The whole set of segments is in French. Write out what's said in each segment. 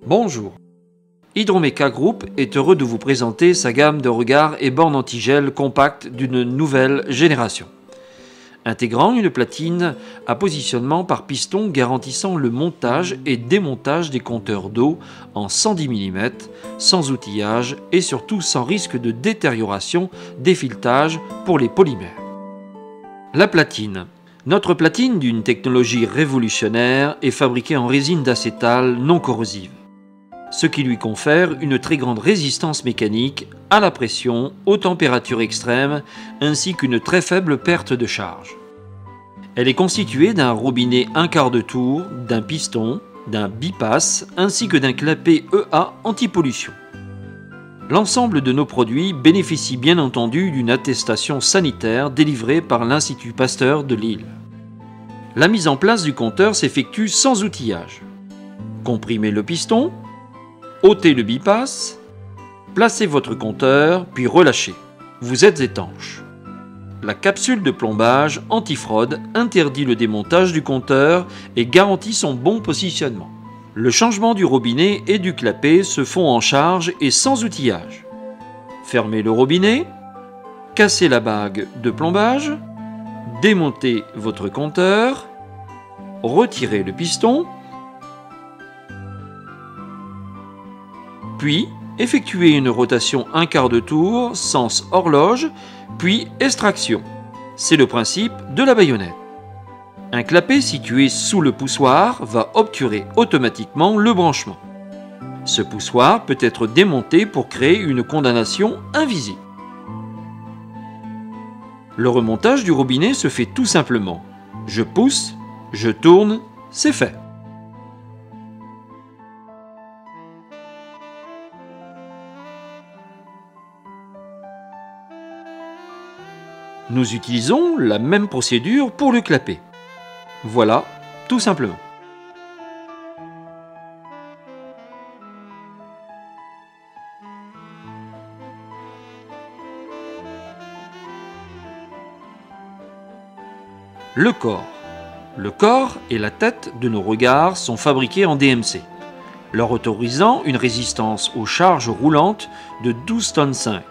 Bonjour. Hydromeca Group est heureux de vous présenter sa gamme de regards et bornes anti-gel compactes d'une nouvelle génération. Intégrant une platine à positionnement par piston garantissant le montage et démontage des compteurs d'eau en 110 mm, sans outillage et surtout sans risque de détérioration des filetage pour les polymères. La platine. Notre platine d'une technologie révolutionnaire est fabriquée en résine d'acétal non corrosive, ce qui lui confère une très grande résistance mécanique à la pression, aux températures extrêmes, ainsi qu'une très faible perte de charge. Elle est constituée d'un robinet 1/4 de tour, d'un piston, d'un bipass, ainsi que d'un clapet EA anti-pollution. L'ensemble de nos produits bénéficie bien entendu d'une attestation sanitaire délivrée par l'Institut Pasteur de Lille. La mise en place du compteur s'effectue sans outillage. Comprimez le piston, ôtez le bipass, placez votre compteur, puis relâchez. Vous êtes étanche. La capsule de plombage anti-fraude interdit le démontage du compteur et garantit son bon positionnement. Le changement du robinet et du clapet se font en charge et sans outillage. Fermez le robinet, cassez la bague de plombage, démontez votre compteur, retirez le piston, puis effectuez une rotation 1/4 de tour, sens horloge, puis extraction. C'est le principe de la baïonnette. Un clapet situé sous le poussoir va obturer automatiquement le branchement. Ce poussoir peut être démonté pour créer une condamnation invisible. Le remontage du robinet se fait tout simplement. Je pousse, je tourne, c'est fait. Nous utilisons la même procédure pour le clapet. Voilà, tout simplement. Le corps. Le corps et la tête de nos regards sont fabriqués en DMC, leur autorisant une résistance aux charges roulantes de 12,5 tonnes,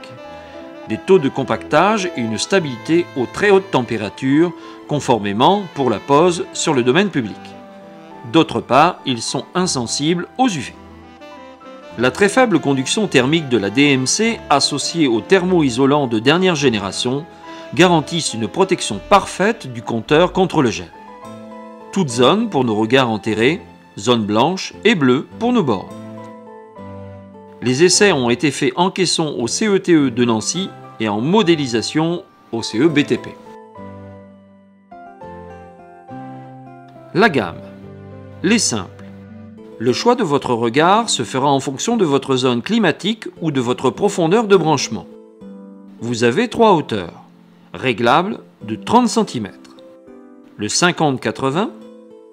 des taux de compactage et une stabilité aux très hautes températures, conformément pour la pose sur le domaine public. D'autre part, ils sont insensibles aux UV. La très faible conduction thermique de la DMC, associée aux thermo-isolants de dernière génération, garantissent une protection parfaite du compteur contre le gel. Toute zone pour nos regards enterrés, zone blanche et bleue pour nos bornes. Les essais ont été faits en caisson au CETE de Nancy et en modélisation au CEBTP. La gamme. Les simples. Le choix de votre regard se fera en fonction de votre zone climatique ou de votre profondeur de branchement. Vous avez 3 hauteurs, réglables de 30 cm. Le 50-80,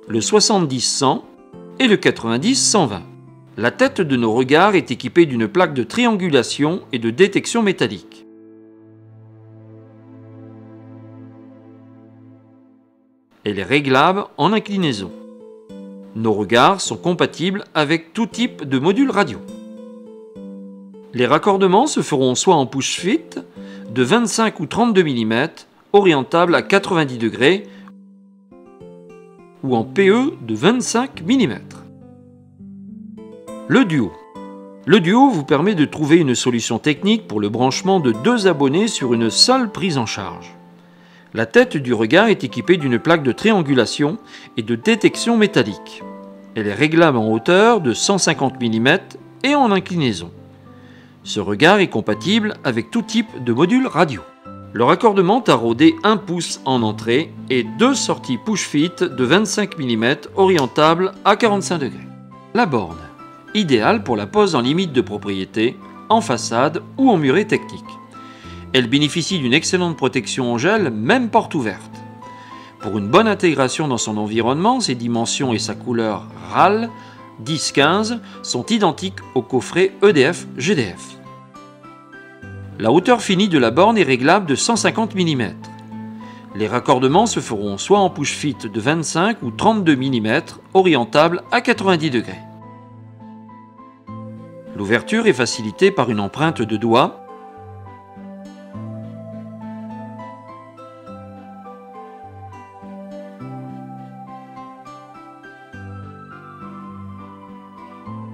le 70-100 et le 90-120. La tête de nos regards est équipée d'une plaque de triangulation et de détection métallique. Elle est réglable en inclinaison. Nos regards sont compatibles avec tout type de module radio. Les raccordements se feront soit en push-fit de 25 ou 32 mm, orientable à 90 degrés, ou en PE de 25 mm. Le duo. Le duo vous permet de trouver une solution technique pour le branchement de 2 abonnés sur une seule prise en charge. La tête du regard est équipée d'une plaque de triangulation et de détection métallique. Elle est réglable en hauteur de 150 mm et en inclinaison. Ce regard est compatible avec tout type de module radio. Le raccordement taraudé 1 pouce en entrée et 2 sorties push-fit de 25 mm orientables à 45 degrés. La borne. Idéale pour la pose en limite de propriété, en façade ou en muret technique. Elle bénéficie d'une excellente protection en gel, même porte ouverte. Pour une bonne intégration dans son environnement, ses dimensions et sa couleur RAL 10-15 sont identiques au coffret EDF-GDF. La hauteur finie de la borne est réglable de 150 mm. Les raccordements se feront soit en push-fit de 25 ou 32 mm, orientables à 90 degrés. L'ouverture est facilitée par une empreinte de doigt.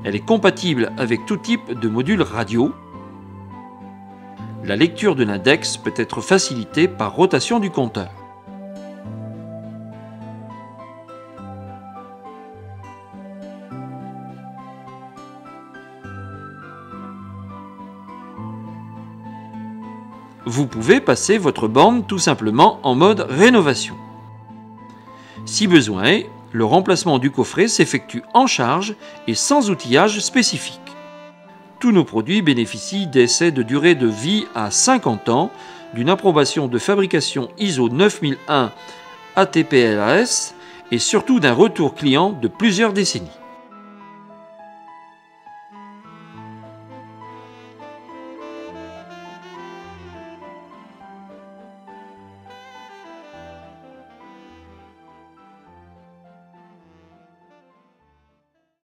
Elle est compatible avec tout type de module radio. La lecture de l'index peut être facilitée par rotation du compteur. Vous pouvez passer votre borne tout simplement en mode rénovation. Si besoin est, le remplacement du coffret s'effectue en charge et sans outillage spécifique. Tous nos produits bénéficient d'essais de durée de vie à 50 ans, d'une approbation de fabrication ISO 9001 ATPLAS et surtout d'un retour client de plusieurs décennies.